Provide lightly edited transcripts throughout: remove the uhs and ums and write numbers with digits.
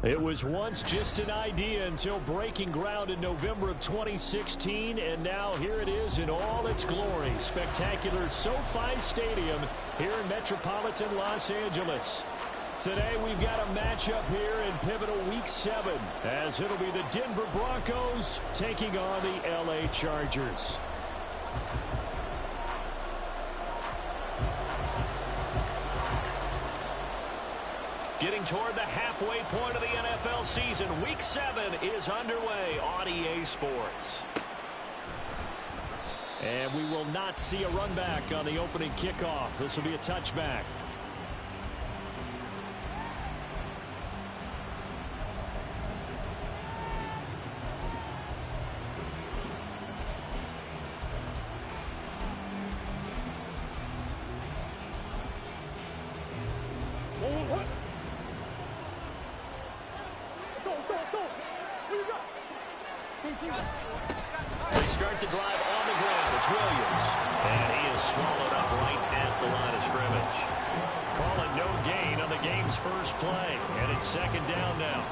It was once just an idea until breaking ground in November of 2016, and now here it is in all its glory. Spectacular SoFi Stadium here in metropolitan Los Angeles. Today we've got a matchup here in pivotal Week 7, as it'll be the Denver Broncos taking on the LA Chargers. Getting toward the halfway point of the NFL season, Week 7 is underway on EA Sports. And we will not see a run back on the opening kickoff. This will be a touchback. They start the drive on the ground. It's Williams. And he is swallowed up right at the line of scrimmage. Call it no gain on the game's first play. And it's second down now.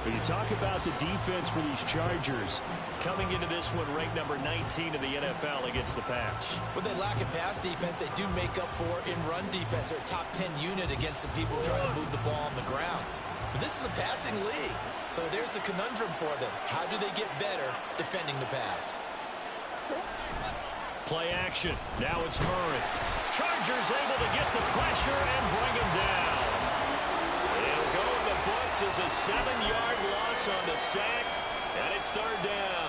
When you talk about the defense for these Chargers, coming into this one ranked number 19 in the NFL against the pass. When they lack in pass defense, they do make up for in run defense. They're a top 10 unit against the people trying to move the ball on the ground. But this is a passing league, so there's a conundrum for them. How do they get better defending the pass? Play action. Now it's Murray. Chargers able to get the pressure and bring him down. It'll go in the books as a 7-yard loss on the sack, and it's third down.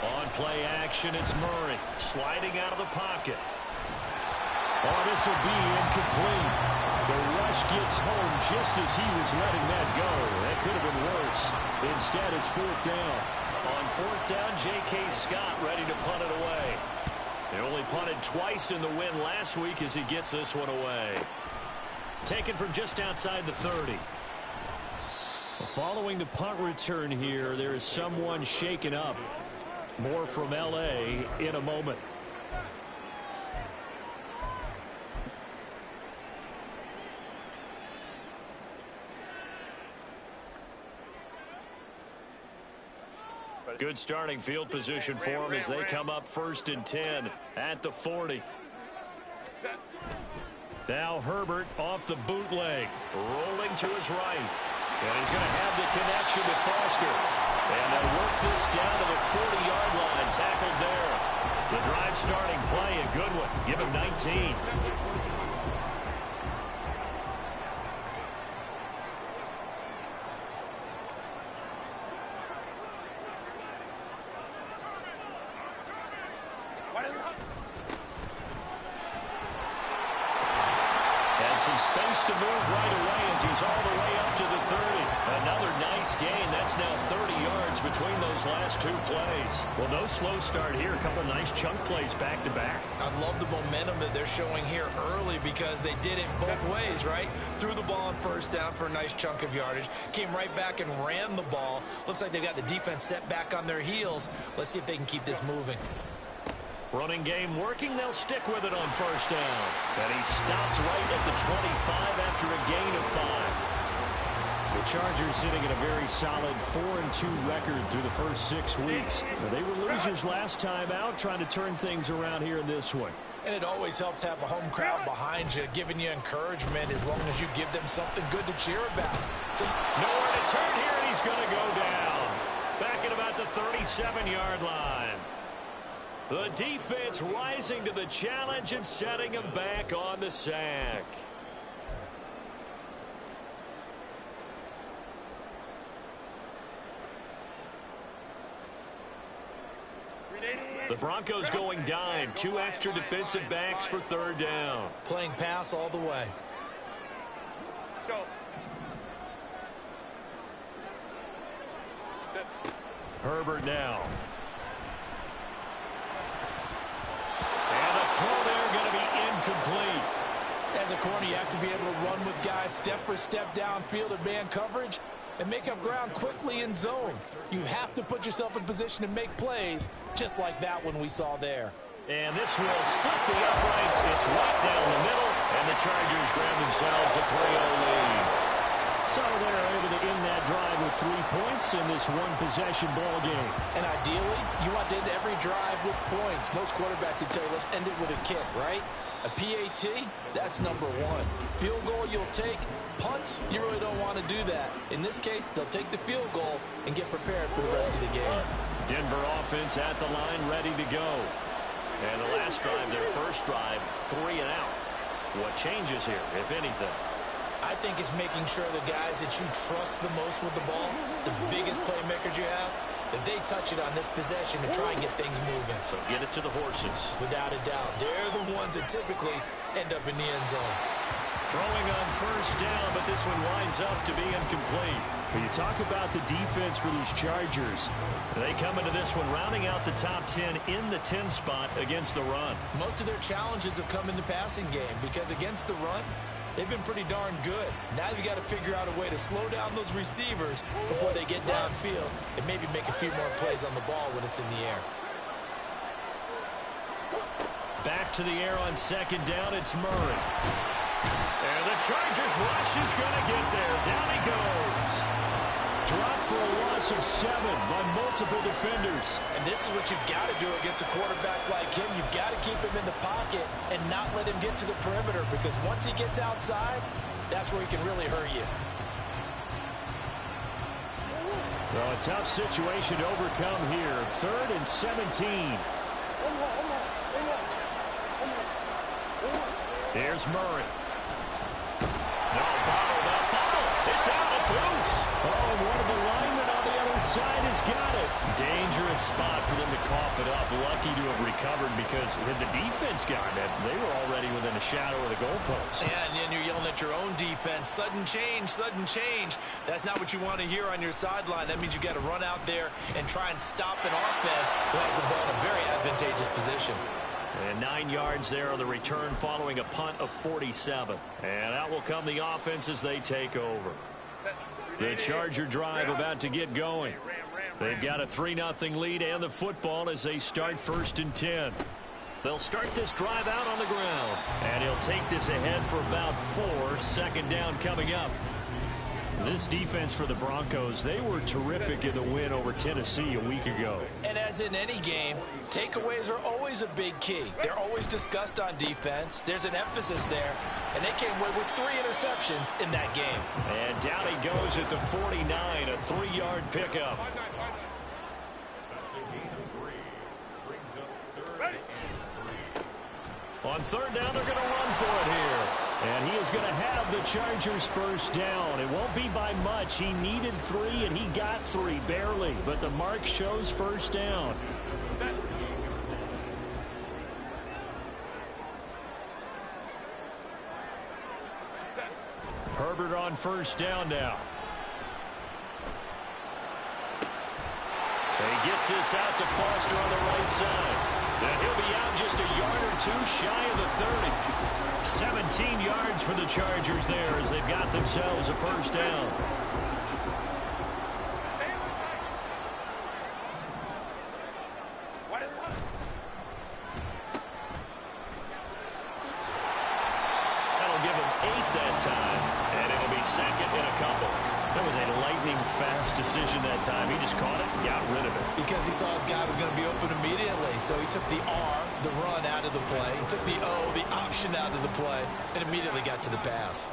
On play action, it's Murray sliding out of the pocket. Oh, this will be incomplete. The rush gets home just as he was letting that go. That could have been worse. Instead, it's fourth down. On fourth down, J.K. Scott ready to punt it away. They only punted twice in the win last week as he gets this one away. Taken from just outside the 30. Following the punt return here, there is someone shaken up. More from L.A. in a moment. Good starting field position for them as they come up 1st and 10 at the 40. Now Herbert off the bootleg, rolling to his right. And he's going to have the connection to Foster. And they'll work this down to the 40-yard line, tackled there. The drive starting play, a good one. Give him 19. some space to move right away as he's all the way up to the 30. Another nice gain. That's now 30 yards between those last two plays. Well, no slow start here. A couple nice chunk plays back-to-back. I love the momentum that they're showing here early because they did it both ways, right? Threw the ball on first down for a nice chunk of yardage. Came right back and ran the ball. Looks like they've got the defense set back on their heels. Let's see if they can keep this moving. Running game working. They'll stick with it on first down. And he stopped right at the 25 after a gain of 5. The Chargers sitting at a very solid 4-2 record through the first 6 weeks. They were losers last time out, trying to turn things around here in this one. And it always helps to have a home crowd behind you, giving you encouragement as long as you give them something good to cheer about. So nowhere to turn here, and he's going to go down. Back at about the 37-yard line. The defense rising to the challenge and setting him back on the sack. The Broncos going dime. 2 extra defensive backs for third down. Playing pass all the way. Herbert now. And the throw there going to be incomplete. As a corner, you have to be able to run with guys step for step downfield in man coverage and make up ground quickly in zone. You have to put yourself in position to make plays, just like that one we saw there. And this will split the uprights. It's right down the middle, and the Chargers grab themselves a 3-0 lead. So they're able to end that drive with 3 points in this one-possession ball game. And ideally, you want to end every drive with points. Most quarterbacks would tell you, let's end it with a kick, right? A PAT, that's number 1. Field goal you'll take. Punts, you really don't want to do that. In this case, they'll take the field goal and get prepared for the rest of the game. Denver offense at the line, ready to go. And the last drive, their first drive, 3 and out. What changes here, if anything? I think it's making sure the guys that you trust the most with the ball, the biggest playmakers you have, that they touch it on this possession to try and get things moving. So get it to the horses. Without a doubt. They're the ones that typically end up in the end zone. Throwing on first down, but this one winds up to be incomplete. When you talk about the defense for these Chargers, they come into this one rounding out the top 10 in the 10 spot against the run. Most of their challenges have come in the passing game because against the run, they've been pretty darn good. Now you got to figure out a way to slow down those receivers before they get downfield and maybe make a few more plays on the ball when it's in the air. Back to the air on second down, it's Murray. And the Chargers rush is going to get there. Down he goes. Dropped for a loss of 7 by multiple defenders. And this is what you've got to do against a quarterback like him. You've got to keep him in the pocket and not let him get to the perimeter, because once he gets outside, that's where he can really hurt you. Well, a tough situation to overcome here. 3rd and 17. Here's Murray. No, bottled. It's out. It's loose. Oh, and one of the linemen on the other side has got it. Dangerous spot for them to cough it up. Lucky to have recovered, because had the defense gotten it, they were already within a shadow of the goalpost. Yeah, and then you're yelling at your own defense. Sudden change, sudden change. That's not what you want to hear on your sideline. That means you got to run out there and try and stop an offense who has the ball in a very advantageous position. And 9 yards there on the return following a punt of 47. And out will come the offense as they take over. The Charger drive about to get going. They've got a 3-0 lead and the football as they start 1st and 10. They'll start this drive out on the ground. And he'll take this ahead for about 4. 2nd down coming up. This defense for the Broncos, they were terrific in the win over Tennessee a week ago. And as in any game, takeaways are always a big key. They're always discussed on defense. There's an emphasis there, and they came away with 3 interceptions in that game. And down he goes at the 49, a 3-yard pickup. On 3rd down, they're going to run for it here. And he is going to have the Chargers first down. It won't be by much. He needed 3, and he got 3, barely. But the mark shows first down. Herbert on first down now. He gets this out to Foster on the right side. And he'll be out just a yard or two shy of the 30. 17 yards for the Chargers there as they've got themselves a first down. That'll give him 8 that time. And it'll be second and a couple. That was a lightning-fast decision that time. He just caught it and got rid of it. Because he saw his guy was going to be open immediately. So he took the R, the run, out of the play. He took the O, the option, out of the play, and immediately got to the pass.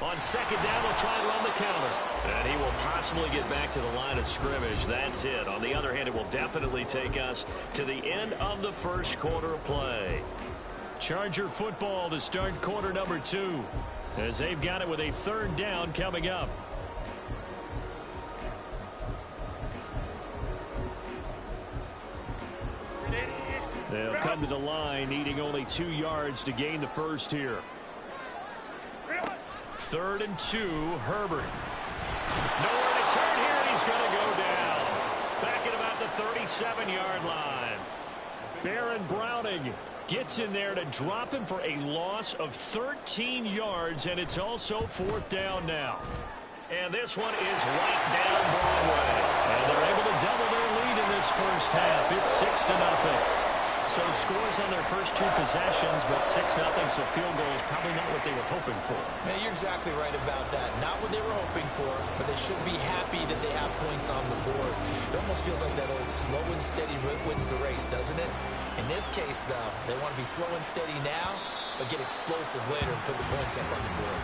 On second down, he'll try and run the counter. And he will possibly get back to the line of scrimmage. That's it. On the other hand, it will definitely take us to the end of the first quarter of play. Charger football to start quarter number 2 as they've got it with a third down coming up. They'll come to the line needing only 2 yards to gain the first here. 3rd and 2, Herbert. Nowhere to turn here, and he's going to go down. Back at about the 37-yard line. Baron Browning gets in there to drop him for a loss of 13 yards, and it's also 4th down now. And this one is right down Broadway. And they're able to double their lead in this first half. It's 6-0. So scores on their first 2 possessions, but 6-0, so field goal is probably not what they were hoping for. Man, you're exactly right about that. Not what they were hoping for, but they should be happy that they have points on the board. It almost feels like that old slow and steady wins the race, doesn't it? In this case, though, they want to be slow and steady now, but get explosive later and put the points up on the board.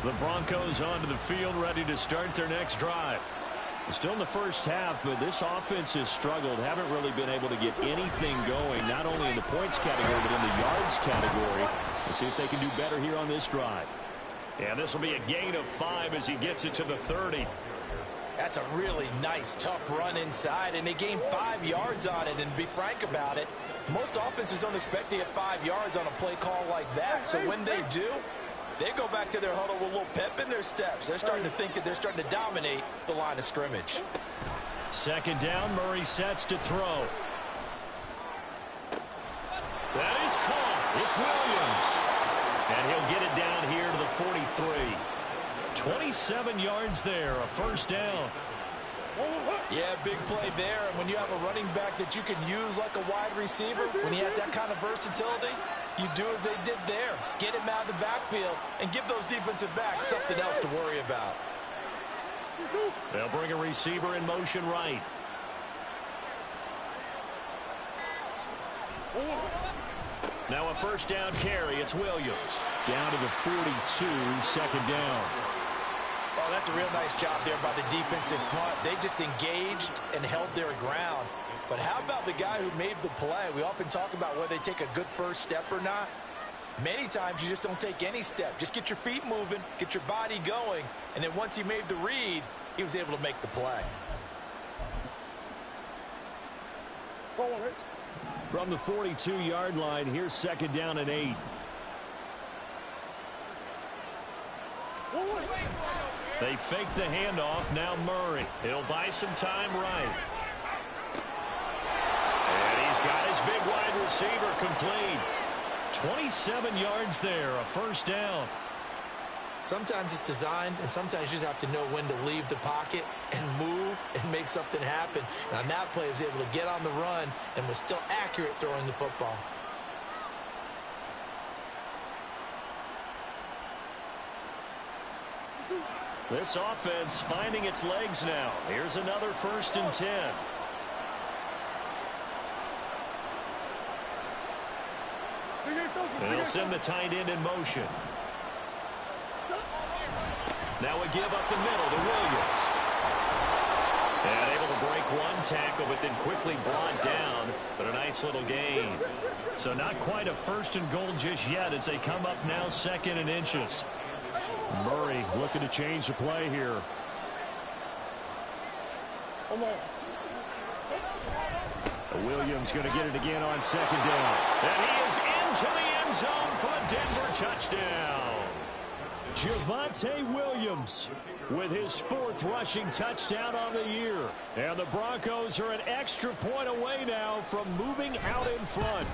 The Broncos onto the field, ready to start their next drive. Still in the first half, but this offense has struggled. Haven't really been able to get anything going, not only in the points category, but in the yards category. Let's see if they can do better here on this drive. And this will be a gain of 5 as he gets it to the 30. That's a really nice, tough run inside, and they gained 5 yards on it. And to be frank about it, most offenses don't expect to get 5 yards on a play call like that. So when they do, they go back to their huddle with a little pep in their steps. They're starting to think that they're starting to dominate the line of scrimmage. Second down, Murray sets to throw. That is caught. It's Williams. And he'll get it down here to the 43. 27 yards there, a first down. Yeah, big play there. And when you have a running back that you can use like a wide receiver, when he has that kind of versatility, you do as they did there. Get him out of the backfield and give those defensive backs something else to worry about. They'll bring a receiver in motion right. Now a first down carry. It's Williams. Down to the 42, second down. Oh, that's a real nice job there by the defensive front. They just engaged and held their ground. But how about the guy who made the play? We often talk about whether they take a good first step or not. Many times you just don't take any step. Just get your feet moving, get your body going, and then once he made the read, he was able to make the play. From the 42-yard line, here's second down and 8. They fake the handoff. Now Murray. He'll buy some time right. And he's got his big wide receiver complete. 27 yards there, a first down. Sometimes it's designed, and sometimes you just have to know when to leave the pocket and move and make something happen. And on that play, he was able to get on the run and was still accurate throwing the football. This offense finding its legs now. Here's another 1st and 10. They'll send the tight end in motion. Now a give up the middle to Williams. And able to break one tackle, but then quickly brought down. But a nice little gain. So not quite a 1st and goal just yet as they come up now 2nd and inches. Murray looking to change the play here. Williams going to get it again on second down. And he is into the end zone for a Denver touchdown. Javonte Williams with his 4th rushing touchdown on the year. And the Broncos are an extra point away now from moving out in front.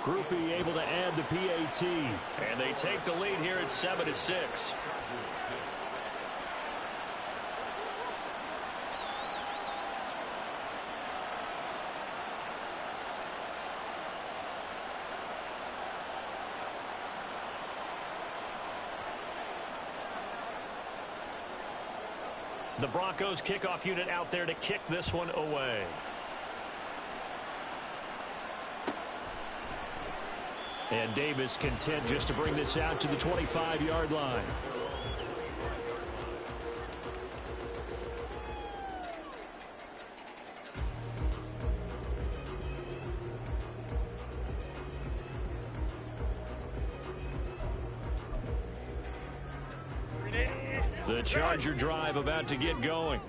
Groupie able to add the PAT. And they take the lead here at 7-6. The Broncos kickoff unit out there to kick this one away. And Davis content just to bring this out to the 25-yard line. The Charger drive about to get going.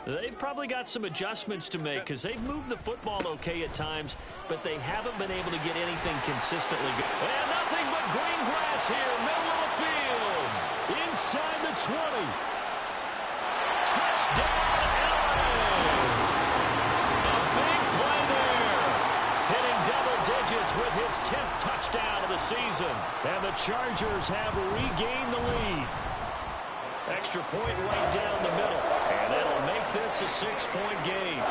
They've probably got some adjustments to make because they've moved the football okay at times, but they haven't been able to get anything consistently good. And nothing but green grass here, middle of the field. Inside the 20. Touchdown, LA. A big play there. Hitting double digits with his 10th touchdown of the season. And the Chargers have regained the lead. Extra point right down the middle. And that'll make this a 6-point game.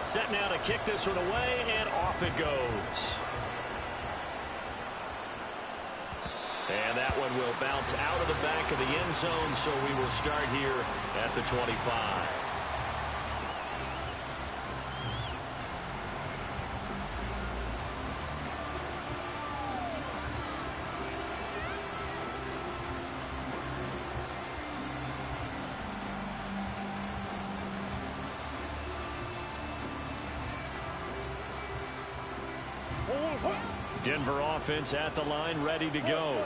Set now to kick this one away, and off it goes. And that one will bounce out of the back of the end zone, so we will start here at the 25. Denver offense at the line, ready to go.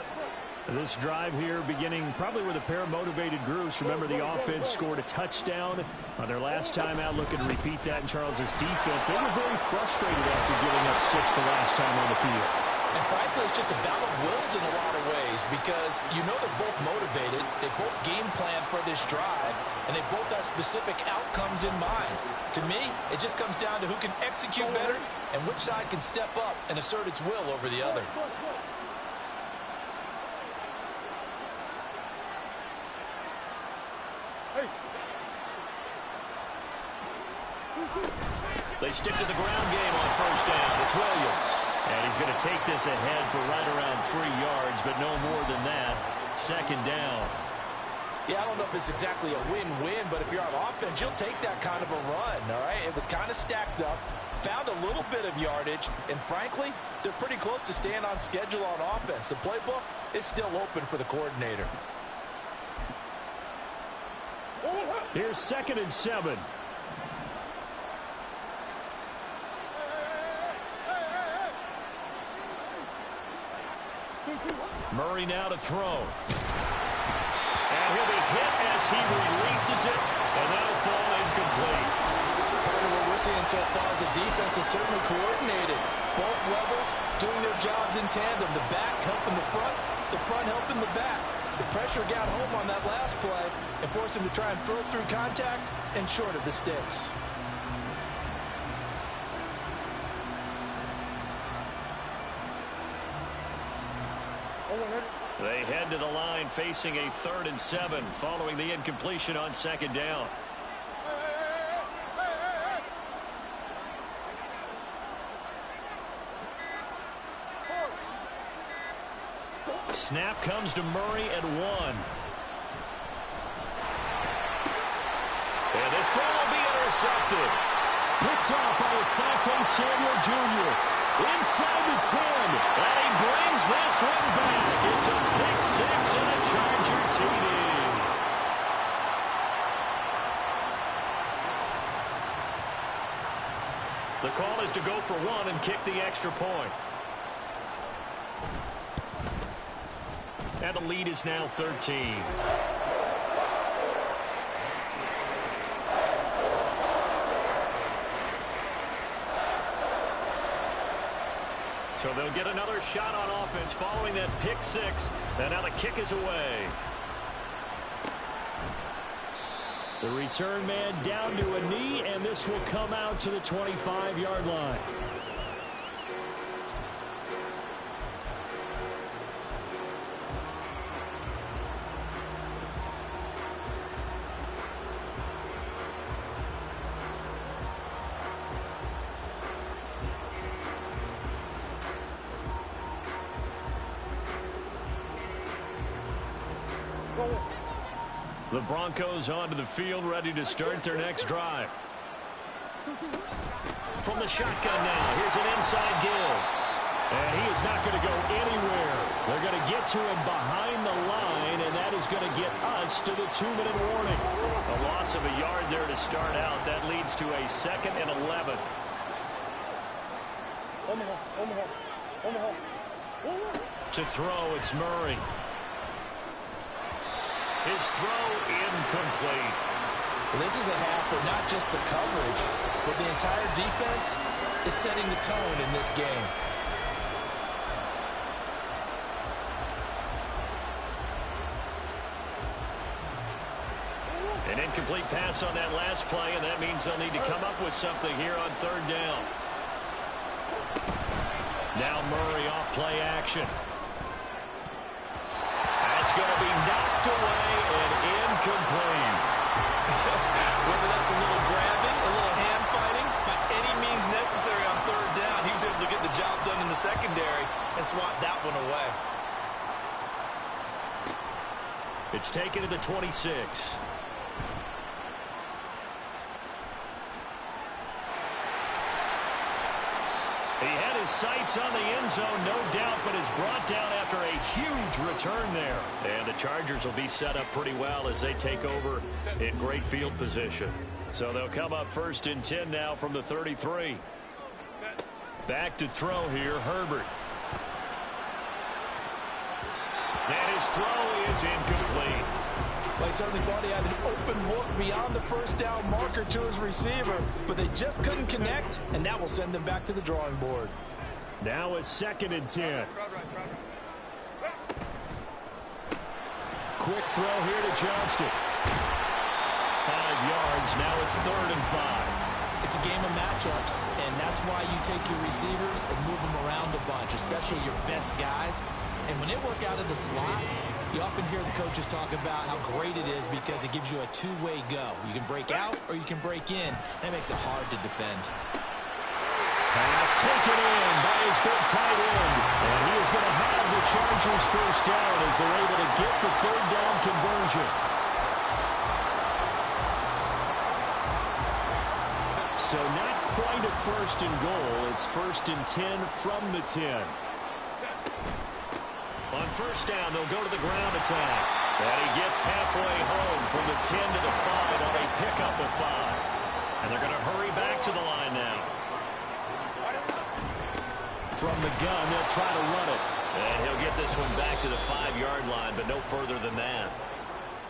This drive here beginning probably with a pair of motivated groups. Remember, the offense scored a touchdown on their last time out, looking to repeat that in Charles's defense. They were very frustrated after giving up 6 the last time on the field. And frankly, it's just a battle of wills in a lot of ways because you know they're both motivated. They both game plan for this drive, and they both have specific outcomes in mind. To me, it just comes down to who can execute better and which side can step up and assert its will over the other. They stick to the ground game on first down. It's Williams. And he's going to take this ahead for right around 3 yards, but no more than that. Second down. Yeah, I don't know if it's exactly a win-win, but if you're on offense, you'll take that kind of a run, all right? It was kind of stacked up, found a little bit of yardage, and frankly, they're pretty close to staying on schedule on offense. The playbook is still open for the coordinator. Here's 2nd and 7. Murray now to throw. And he'll be hit as he releases it, and that'll fall incomplete. Part of what we're seeing so far is the defense is certainly coordinated. Both levels doing their jobs in tandem. The back helping the front helping the back. The pressure got home on that last play and forced him to try and throw through contact and short of the sticks. They head to the line facing a 3rd and 7 following the incompletion on 2nd down. Snap comes to Murray at 1. And this time will be intercepted. Picked off by Asante Samuel Jr. Inside the 10. And he brings this one back. It's a pick 6 and a Charger TD. The call is to go for 1 and kick the extra point. And the lead is now 13. So they'll get another shot on offense following that pick six. And now the kick is away. The return man down to a knee, and this will come out to the 25-yard line. The Broncos onto the field, ready to start their next drive. From the shotgun now, here's an inside give. And he is not going to go anywhere. They're going to get to him behind the line, and that is going to get us to the 2-minute warning. A loss of a yard there to start out. That leads to a 2nd and 11. To throw, it's Murray. His throw incomplete. Well, this is a half where not just the coverage, but the entire defense is setting the tone in this game. An incomplete pass on that last play, and that means they'll need to come up with something here on 3rd down. Now Murray off play action. That's going to be knocked away and incomplete. Whether that's a little grabbing, a little hand fighting, by any means necessary on 3rd down, he was able to get the job done in the secondary and swat that one away. It's taken to the 26. He had his sights on the end zone, no doubt, but is brought down after a huge return there. And the Chargers will be set up pretty well as they take over in great field position. So they'll come up 1st and 10 now from the 33. Back to throw here, Herbert. And his throw is incomplete. Well, he certainly thought he had an open look beyond the 1st down marker to his receiver, but they just couldn't connect, and that will send them back to the drawing board. Now a 2nd and 10. Quick throw here to Johnston. 5 yards. Now it's 3rd and 5. It's a game of matchups, and that's why you take your receivers and move them around a bunch, especially your best guys. And when they work out of the slot, you often hear the coaches talk about how great it is because it gives you a two-way go. You can break out or you can break in. That makes it hard to defend. Pass taken in by his big tight end. And he is going to have the Chargers 1st down as they're able to get the 3rd down conversion. So not quite a 1st and goal. It's 1st and 10 from the 10. On 1st down, they'll go to the ground attack. And he gets halfway home from the 10 to the 5 on a pickup of 5. And they're going to hurry back to the line now. From the gun, they'll try to run it. And he'll get this one back to the 5-yard line, but no further than that.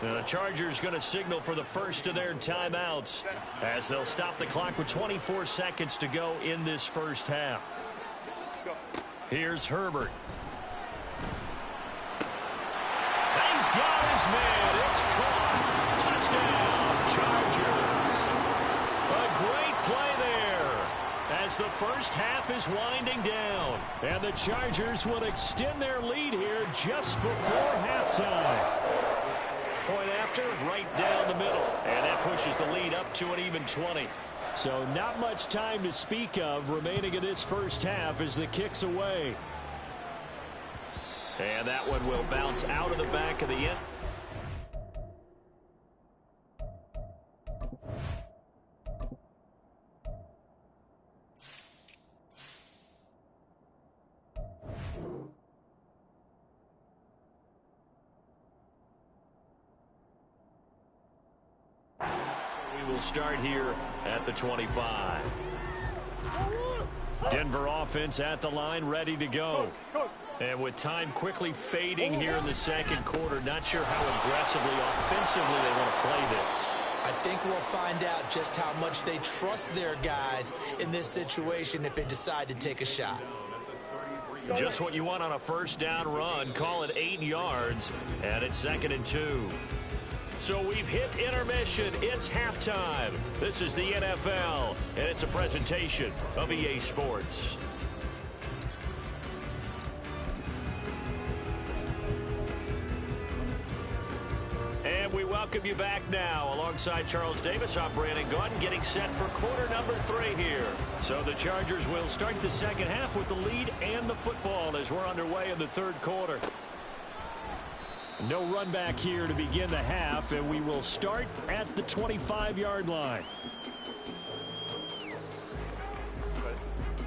Now the Chargers going to signal for the first of their timeouts as they'll stop the clock with 24 seconds to go in this 1st half. Here's Herbert. He's got his man. It's caught. Touchdown, Chargers. A great play there as the 1st half is winding down. And the Chargers will extend their lead here just before halftime. Point after, right down the middle. And that pushes the lead up to an even 20. So not much time to speak of remaining in this 1st half as the kick's away. And that one will bounce out of the back of the end. We will start here at the 25. Denver offense at the line, ready to go. And with time quickly fading here in the second quarter, not sure how aggressively, offensively they want to play this. I think we'll find out just how much they trust their guys in this situation if they decide to take a shot. Just what you want on a first down run. Call it 8 yards, and it's 2nd and 2. So we've hit intermission. It's halftime. This is the NFL, and it's a presentation of EA Sports. And we welcome you back now. Alongside Charles Davis, I'm Brandon Gaudin, getting set for quarter number 3 here. So the Chargers will start the second half with the lead and the football as we're underway in the third quarter. No run back here to begin the half, and we will start at the 25-yard line.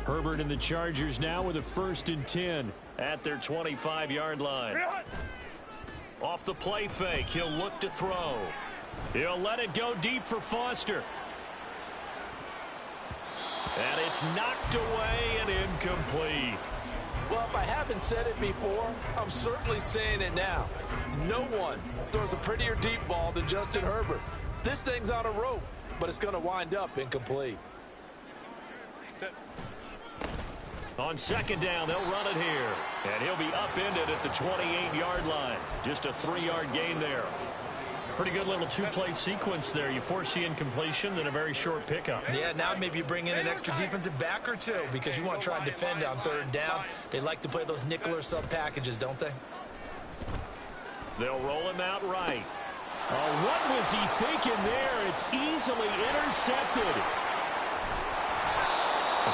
Herbert and the Chargers now with a 1st and 10 at their 25-yard line. Off the play fake, he'll look to throw. He'll let it go deep for Foster. And it's knocked away and incomplete. Well, if I haven't said it before, I'm certainly saying it now. No one throws a prettier deep ball than Justin Herbert. This thing's on a rope, but it's going to wind up incomplete. On 2nd down, they'll run it here. And he'll be upended at the 28-yard line. Just a 3-yard gain there. Pretty good little 2-play sequence there. You force the incompletion, then a very short pickup. Yeah, now maybe you bring in an extra defensive back or two because you want to try and defend on 3rd down. They like to play those nickel or sub packages, don't they? They'll roll him out right. Oh, what was he thinking there? It's easily intercepted.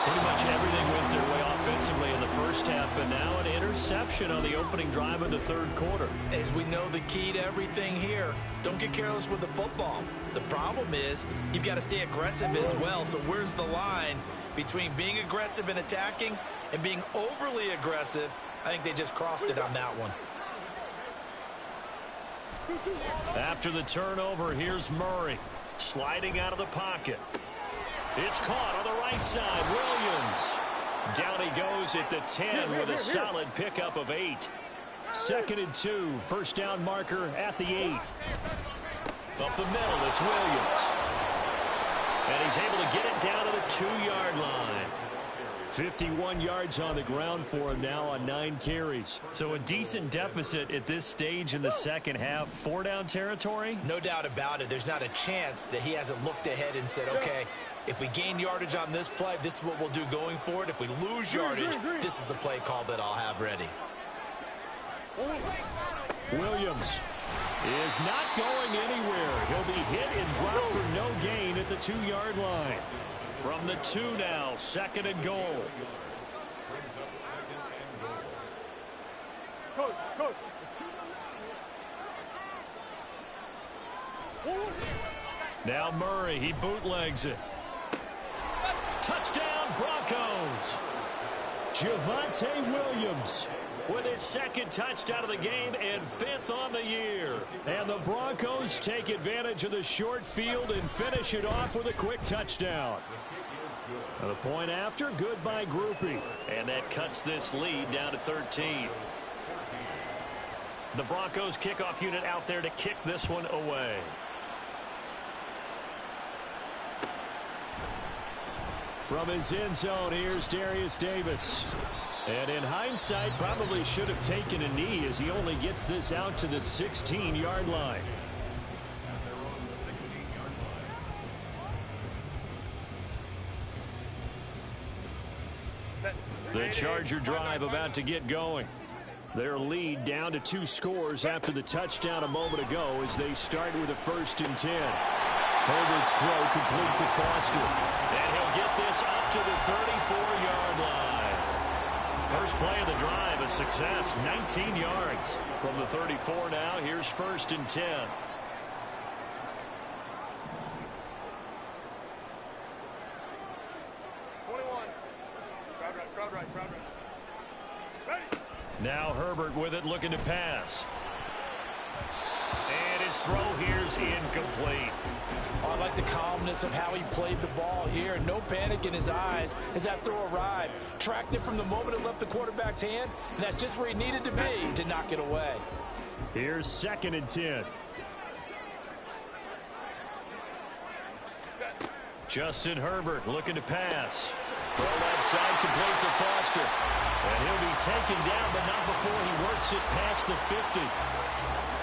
Pretty much everything went their way offensively in the first half, but now an interception on the opening drive of the third quarter. As we know, the key to everything here, don't get careless with the football. The problem is you've got to stay aggressive as well. So where's the line between being aggressive and attacking and being overly aggressive? I think they just crossed it on that one. After the turnover, here's Murray sliding out of the pocket. It's caught on the right side. Williams. Down he goes at the 10 with a solid pickup of 8. 2nd and 2. First down marker at the 8. Up the middle, it's Williams. And he's able to get it down to the 2-yard line. 51 yards on the ground for him now on 9 carries. So a decent deficit at this stage in the second half. 4-down territory? No doubt about it. There's not a chance that he hasn't looked ahead and said, okay, if we gain yardage on this play, this is what we'll do going forward. If we lose yardage, this is the play call that I'll have ready. Williams is not going anywhere. He'll be hit and dropped for no gain at the 2-yard line. From the 2 now, 2nd and goal. Now Murray, he bootlegs it. Touchdown, Broncos. Javonte Williams with his 2nd touchdown of the game and 5th on the year. And the Broncos take advantage of the short field and finish it off with a quick touchdown. The point after, good by Groupie. And that cuts this lead down to 13. The Broncos kickoff unit out there to kick this one away. From his end zone, here's Darius Davis. And in hindsight, probably should have taken a knee as he only gets this out to the 16-yard line. The Charger drive about to get going. Their lead down to 2 scores after the touchdown a moment ago as they start with a 1st and 10. Herbert's throw complete to Foster. And he'll get this up to the 34-yard line. First play of the drive, a success, 19 yards. From the 34 now, here's 1st and 10. Now Herbert with it, looking to pass. And his throw here's incomplete. Oh, I like the calmness thoughtfulness of how he played the ball here. No panic in his eyes as that throw arrived. Tracked it from the moment it left the quarterback's hand, and that's just where he needed to be to knock it away. Here's 2nd and 10. Justin Herbert looking to pass. Throw left side, complete to Foster. And he'll be taken down, but not before he works it past the 50.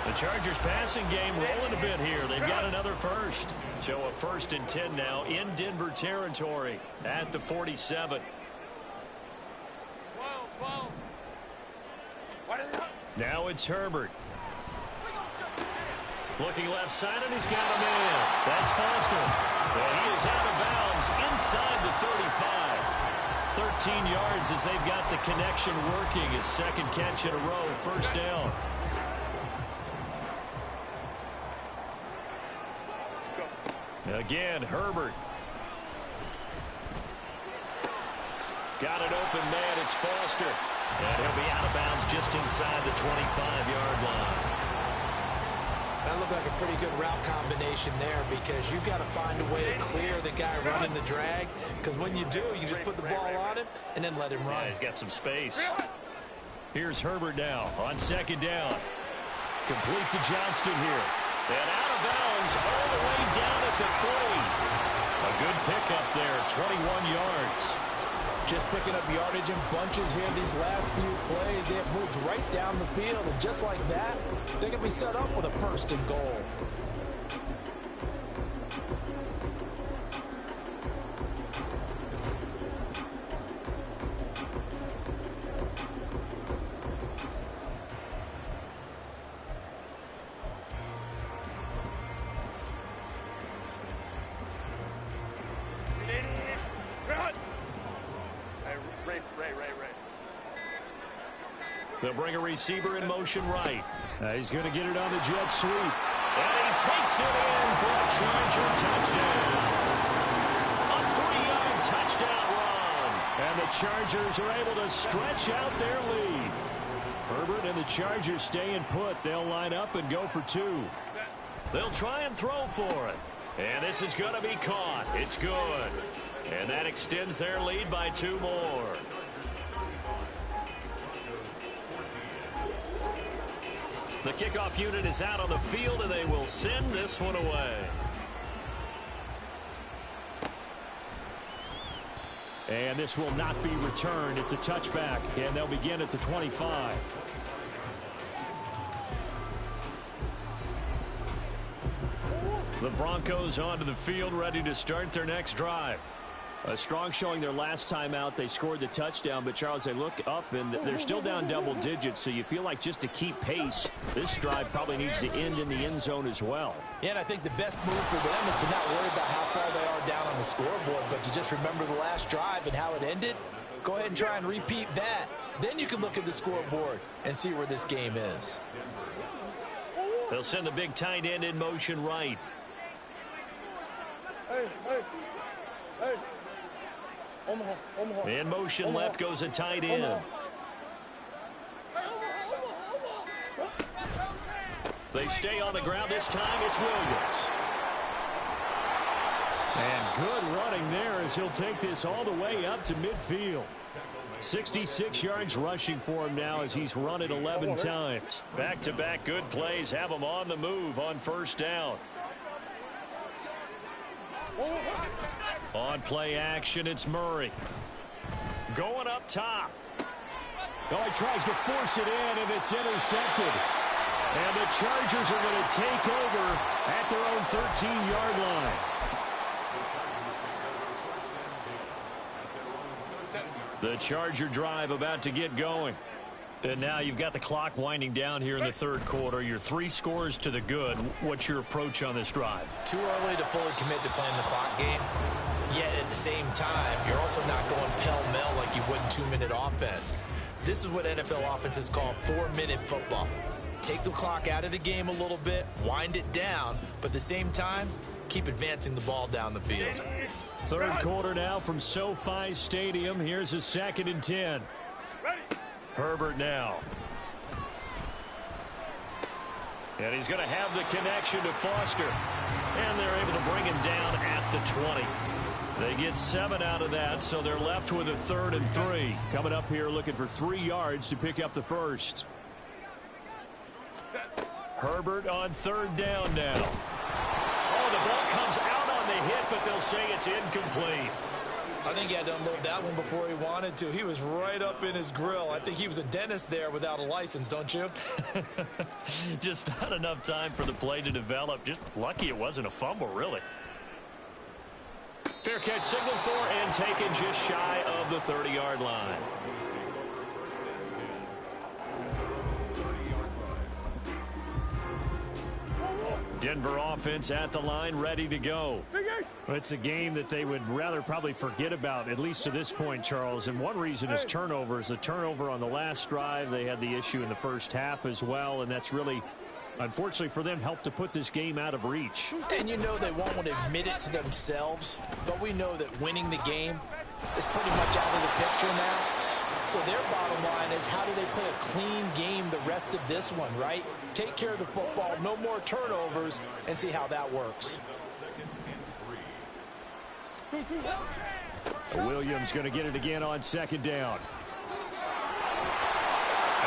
The Chargers passing game rolling a bit here. They've got another first. So a 1st and 10 now in Denver territory at the 47. Now it's Herbert. Looking left side, and he's got a man. That's Foster. And he is out of bounds inside the 35. 13 yards as they've got the connection working. His 2nd catch in a row, 1st down. Again, Herbert. Got an open man. It's Foster. And he'll be out of bounds just inside the 25-yard line. That looked like a pretty good route combination there because you've got to find a way to clear the guy running the drag. Because when you do, you just put the ball on him and then let him run. Yeah, he's got some space. Here's Herbert now on 2nd down. Complete to Johnston here. And out of bounds all the way down at the 3. A good pickup there, 21 yards. Just picking up yardage in bunches here these last few plays. They have moved right down the field, and just like that, they can be set up with a 1st and goal. They'll bring a receiver in motion right. He's going to get it on the jet sweep. And he takes it in for a Charger touchdown. A 3-yard touchdown run. And the Chargers are able to stretch out their lead. Herbert and the Chargers staying put. They'll line up and go for 2. They'll try and throw for it. And this is going to be caught. It's good. And that extends their lead by 2 more. The kickoff unit is out on the field, and they will send this one away. And this will not be returned. It's a touchback, and they'll begin at the 25. The Broncos onto the field, ready to start their next drive. A strong showing their last time out. They scored the touchdown, but, Charles, they look up, and they're still down double digits, so you feel like just to keep pace, this drive probably needs to end in the end zone as well. Yeah, and I think the best move for them is to not worry about how far they are down on the scoreboard, but to just remember the last drive and how it ended. Go ahead and try and repeat that. Then you can look at the scoreboard and see where this game is. They'll send the big tight end in motion right. In motion left goes a tight end. They stay on the ground. This time it's Williams. And good running there as he'll take this all the way up to midfield. 66 yards rushing for him now as he's run it 11 times. Back-to-back good plays have him on the move on 1st down. On play action, it's Murray. Going up top. Oh, he tries to force it in, and it's intercepted. And the Chargers are going to take over at their own 13-yard line. The Charger drive about to get going. And now you've got the clock winding down here in the 3rd quarter. You're 3 scores to the good. What's your approach on this drive? Too early to fully commit to playing the clock game. Yet at the same time, you're also not going pell-mell like you would in 2-minute offense. This is what NFL offenses call 4-minute football. Take the clock out of the game a little bit, wind it down, but at the same time, keep advancing the ball down the field. 3rd quarter now from SoFi Stadium. Here's a 2nd and 10. Herbert now. And he's going to have the connection to Foster. And they're able to bring him down at the 20. They get 7 out of that, so they're left with a 3rd and 3. Coming up here looking for 3 yards to pick up the first. Herbert on 3rd down now. Oh, the ball comes out on the hit, but they'll say it's incomplete. I think he had to unload that one before he wanted to. He was right up in his grill. I think he was a dentist there without a license, don't you? Just not enough time for the play to develop. Just lucky it wasn't a fumble, really. Fair catch signaled for and taken just shy of the 30-yard line. Denver offense at the line, ready to go. It's a game that they would rather probably forget about, at least to this point, Charles. And one reason is turnovers. The turnover on the last drive, they had the issue in the first half as well, and that's really, unfortunately for them, helped to put this game out of reach. And you know they won't want to admit it to themselves, but we know that winning the game is pretty much out of the picture now. So their bottom line is, how do they play a clean game the rest of this one, right? Take care of the football, no more turnovers, and see how that works. Williams going to get it again on 2nd down.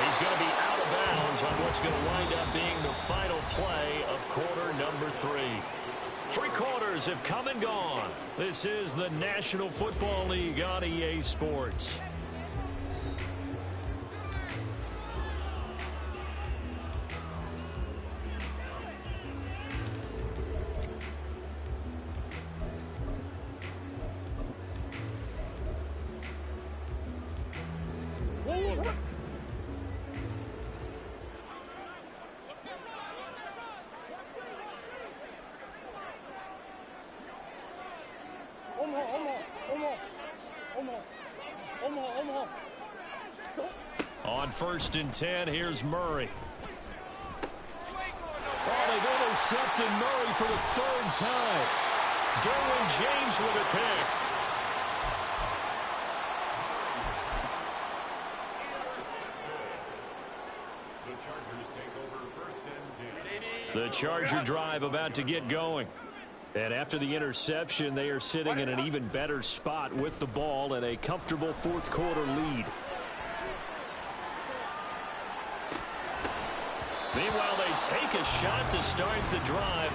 He's going to be out of bounds on what's going to wind up being the final play of quarter number 3. 3 quarters have come and gone. This is the National Football League on EA Sports. On 1st and 10, here's Murray. Oh, they've intercepted Murray for the 3rd time. Derwin James with a pick. The Charger drive about to get going. And after the interception, they are sitting in an even better spot with the ball and a comfortable 4th quarter lead. Meanwhile, they take a shot to start the drive.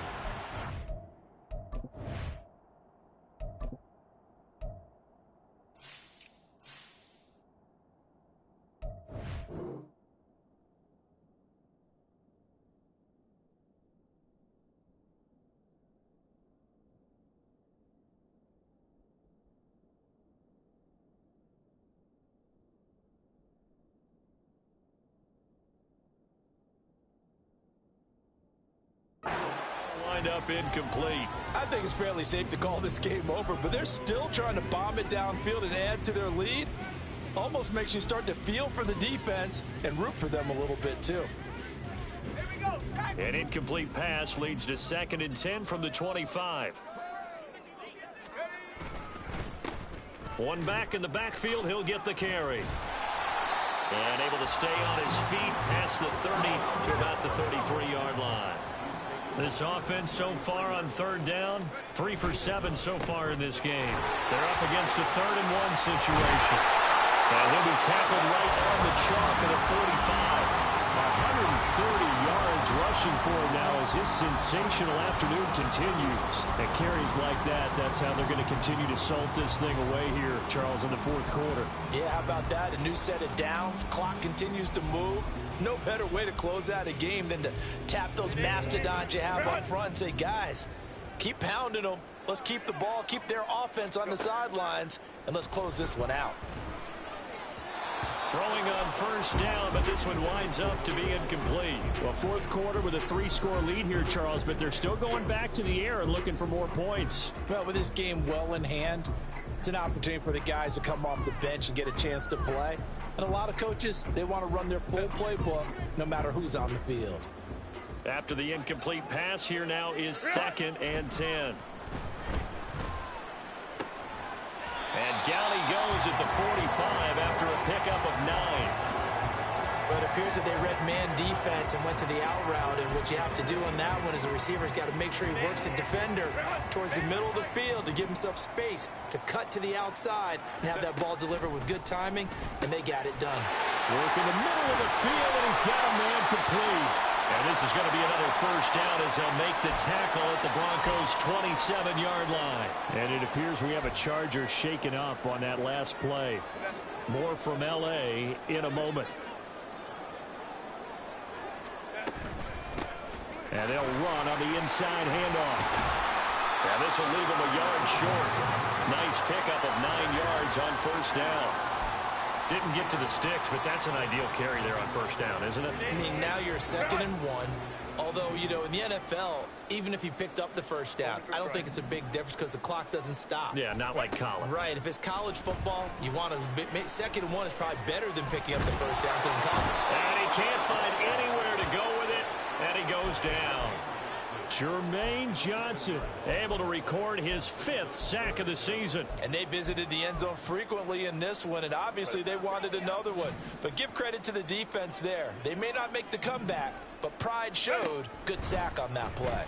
Up incomplete. I think it's fairly safe to call this game over, but they're still trying to bomb it downfield and add to their lead. Almost makes you start to feel for the defense and root for them a little bit too. An incomplete pass leads to 2nd and 10 from the 25. One back in the backfield, he'll get the carry. And able to stay on his feet past the 30 to about the 33-yard line. This offense so far on 3rd down, 3 for 7 so far in this game. They're up against a 3rd and 1 situation. And he'll be tackled right on the chalk at a 45. 130 yards rushing for him now as his sensational afternoon continues. And carries like that, that's how they're going to continue to salt this thing away here, Charles, in the 4th quarter. Yeah, how about that? A new set of downs. Clock continues to move. No better way to close out a game than to tap those mastodons you have up front and say, guys, keep pounding them. Let's keep the ball, keep their offense on the sidelines, and let's close this one out. Throwing on 1st down, but this one winds up to be incomplete. Well, 4th quarter with a 3-score lead here, Charles, but they're still going back to the air and looking for more points. Well, with this game well in hand, it's an opportunity for the guys to come off the bench and get a chance to play. And a lot of coaches, they want to run their full playbook no matter who's on the field. After the incomplete pass, here now is 2nd and 10. And down he goes at the 45 after a pickup of 9. But it appears that they read man defense and went to the out route, and what you have to do on that one is the receiver's got to make sure he works the defender towards the middle of the field to give himself space to cut to the outside and have that ball delivered with good timing, and they got it done. Work in the middle of the field, and he's got a man complete. And this is going to be another first down as they'll make the tackle at the Broncos' 27-yard line. And it appears we have a Charger shaken up on that last play. More from L.A. in a moment. And they'll run on the inside handoff. And this will leave him a yard short. Nice pickup of 9 yards on first down. Didn't get to the sticks, but that's an ideal carry there on first down, isn't it? I mean, now you're 2nd and 1. Although, you know, in the NFL, even if you picked up the first down, I don't think it's a big difference because the clock doesn't stop. Yeah, not like college. Right. If it's college football, you want to 2nd and 1 is probably better than picking up the first down because in college. And he can't find anywhere to go with it, and he goes down. Jermaine Johnson able to record his 5th sack of the season. And they visited the end zone frequently in this one, and obviously they wanted another one. But give credit to the defense there. They may not make the comeback, but pride showed. Good sack on that play.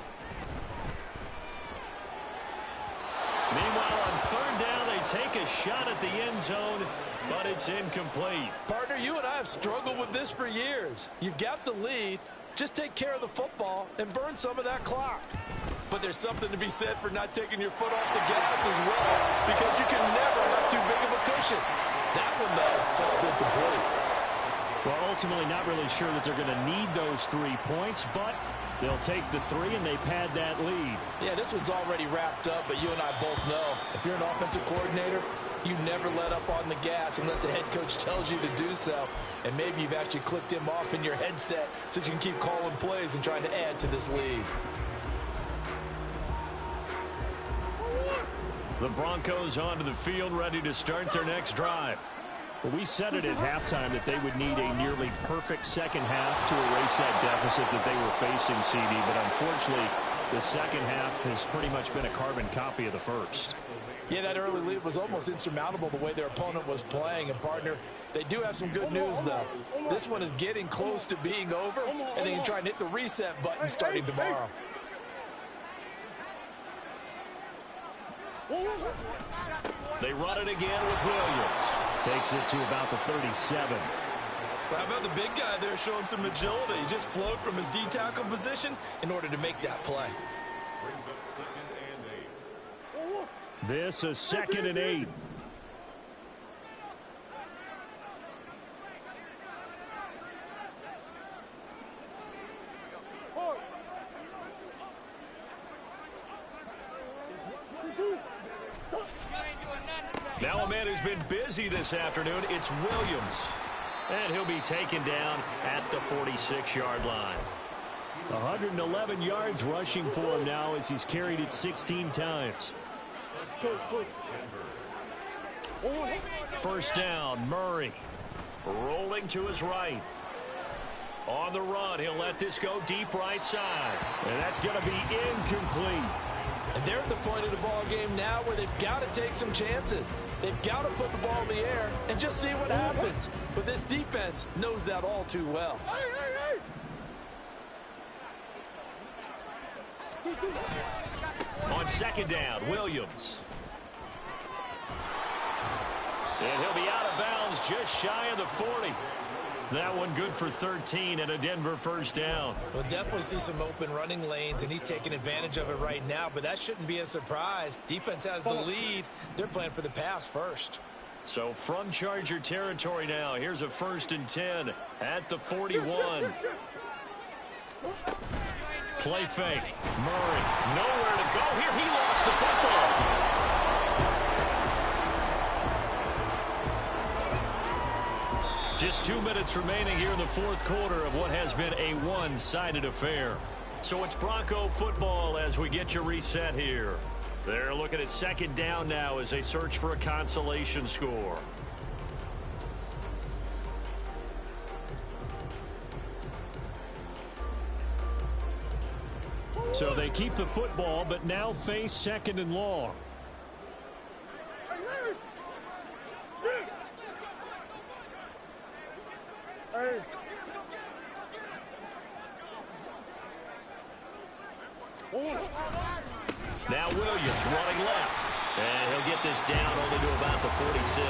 Meanwhile, on 3rd down, they take a shot at the end zone, but it's incomplete. Partner, you and I have struggled with this for years. You've got the lead. Just take care of the football and burn some of that clock. But there's something to be said for not taking your foot off the gas as well, because you can never have too big of a cushion. That one, though, falls incomplete. Well, ultimately not really sure that they're going to need those 3 points, but they'll take the 3 and they pad that lead. Yeah, this one's already wrapped up, but you and I both know if you're an offensive coordinator, you never let up on the gas unless the head coach tells you to do so. And maybe you've actually clicked him off in your headset so you can keep calling plays and trying to add to this lead. The Broncos onto the field, ready to start their next drive. Well, we said it at halftime that they would need a nearly perfect second half to erase that deficit that they were facing, CD. But unfortunately, the second half has pretty much been a carbon copy of the first. Yeah, that early lead was almost insurmountable the way their opponent was playing. And, partner, they do have some good news, though. This one is getting close to being over, and they can try and hit the reset button starting tomorrow. They run it again with Williams. Takes it to about the 37. How about the big guy there showing some agility? He just flowed from his D-tackle position in order to make that play. This is 2nd and 8. Now a man who's been busy this afternoon, it's Williams. And he'll be taken down at the 46-yard line. 111 yards rushing for him now as he's carried it 16 times. First down, Murray. Rolling to his right. On the run, he'll let this go deep right side. And that's going to be incomplete. And they're at the point of the ball game now where they've got to take some chances. They've got to put the ball in the air and just see what happens. But this defense knows that all too well. On 2nd down, Williams. And he'll be out of bounds just shy of the 40. That one good for 13 and a Denver first down. We'll definitely see some open running lanes, and he's taking advantage of it right now, but that shouldn't be a surprise. Defense has the lead. They're playing for the pass first. So from Charger territory now, here's a 1st and 10 at the 41. Play fake. Murray, nowhere to go here. He lost the football. Just 2 minutes remaining here in the 4th quarter of what has been a one-sided affair. So it's Bronco football as we get you reset here. They're looking at 2nd down now as they search for a consolation score. So they keep the football, but now face 2nd and long. Now Williams running left. And he'll get this down only to about the 46.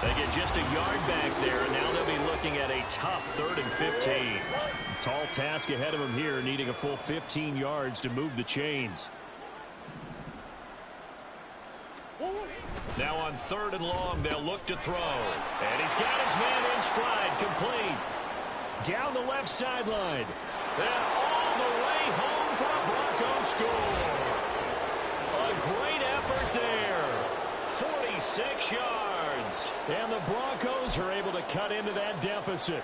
They get just a yard back there, and now they'll be looking at a tough 3rd and 15. Tall task ahead of them here, needing a full 15 yards to move the chains. Now on 3rd and long, they'll look to throw. And he's got his man in stride, complete. Down the left sideline. And all the way home for a Broncos score. A great effort there. 46 yards. And the Broncos are able to cut into that deficit.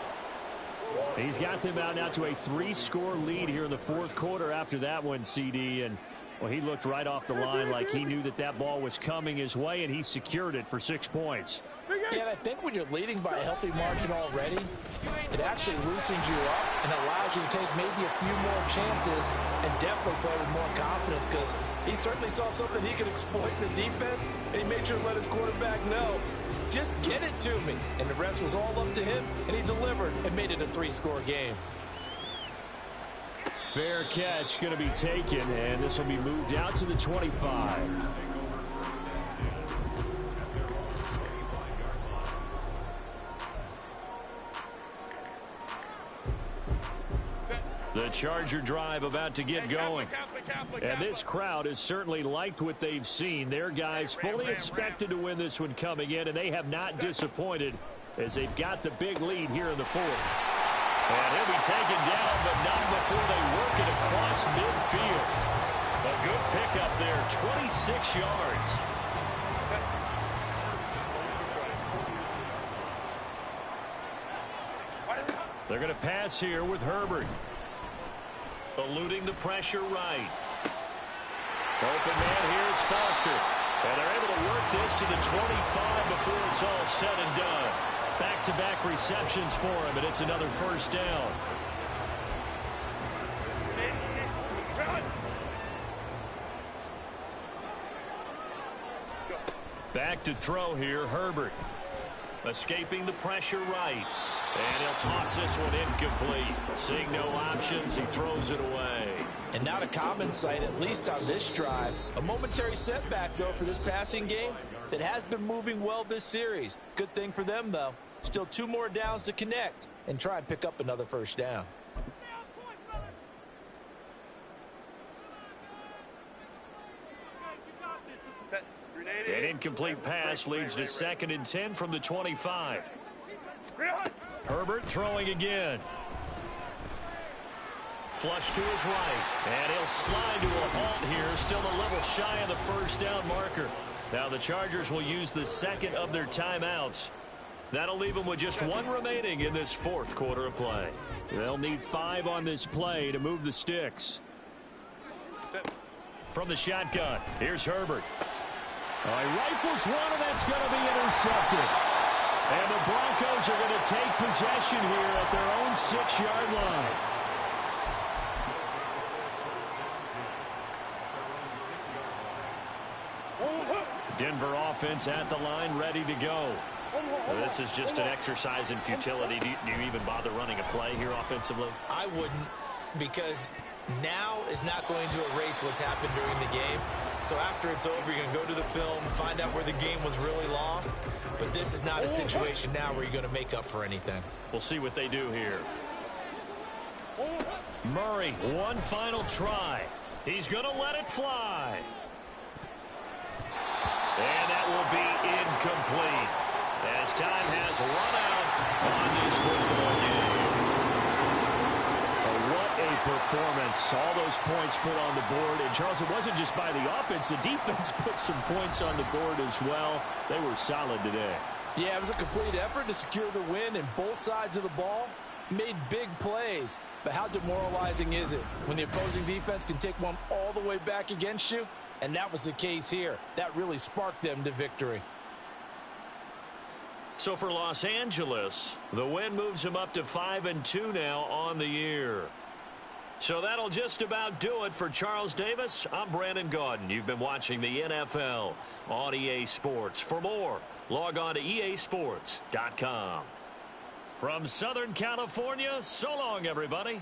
He's got them out now to a 3-score lead here in the 4th quarter after that one, CD. And, well, he looked right off the line like he knew that that ball was coming his way, and he secured it for 6 points. Yeah, and I think when you're leading by a healthy margin already, it actually loosens you up and allows you to take maybe a few more chances and definitely play with more confidence, because he certainly saw something he could exploit in the defense, and he made sure to let his quarterback know, just get it to me. And the rest was all up to him, and he delivered and made it a 3-score game. Fair catch going to be taken, and this will be moved out to the 25. The Charger drive about to get going. And this crowd has certainly liked what they've seen. Their guys fully expected to win this one coming in, and they have not disappointed as they've got the big lead here in the 4th. And he'll be taken down, but not before they work it across midfield. A good pickup there, 26 yards. They're going to pass here with Herbert. Eluding the pressure right. Open man, here's Foster. And they're able to work this to the 25 before it's all said and done. Back-to-back receptions for him, and it's another 1st down. Back to throw here, Herbert. Escaping the pressure right. And he'll toss this one incomplete. Seeing no options, he throws it away. And not a common sight, at least on this drive. A momentary setback, though, for this passing game that has been moving well this series. Good thing for them, though. Still 2 more downs to connect and try and pick up another 1st down. An incomplete pass leads to 2nd and 10 from the 25. Herbert throwing again. Flush to his right. And he'll slide to a halt here. Still a little shy of the 1st down marker. Now the Chargers will use the 2nd of their timeouts. That'll leave them with just 1 remaining in this 4th quarter of play. They'll need 5 on this play to move the sticks. From the shotgun, here's Herbert. He rifles one, and that's going to be intercepted. And the Broncos are going to take possession here at their own 6-yard line. Denver offense at the line, ready to go. Well, this is just an exercise in futility. Do you even bother running a play here offensively? I wouldn't, because now is not going to erase what's happened during the game. So after it's over, you're going to go to the film, find out where the game was really lost. But this is not a situation now where you're going to make up for anything. We'll see what they do here. Murray, one final try. He's going to let it fly. And that will be incomplete as time has run out on this football game. What a performance. All those points put on the board. And, Charles, it wasn't just by the offense. The defense put some points on the board as well. They were solid today. Yeah, it was a complete effort to secure the win, and both sides of the ball made big plays. But how demoralizing is it when the opposing defense can take one all the way back against you? And that was the case here. That really sparked them to victory. So for Los Angeles, the win moves them up to 5-2 now on the year. So that'll just about do it for Charles Davis. I'm Brandon Gaudin. You've been watching the NFL on EA Sports. For more, log on to easports.com. From Southern California, so long, everybody.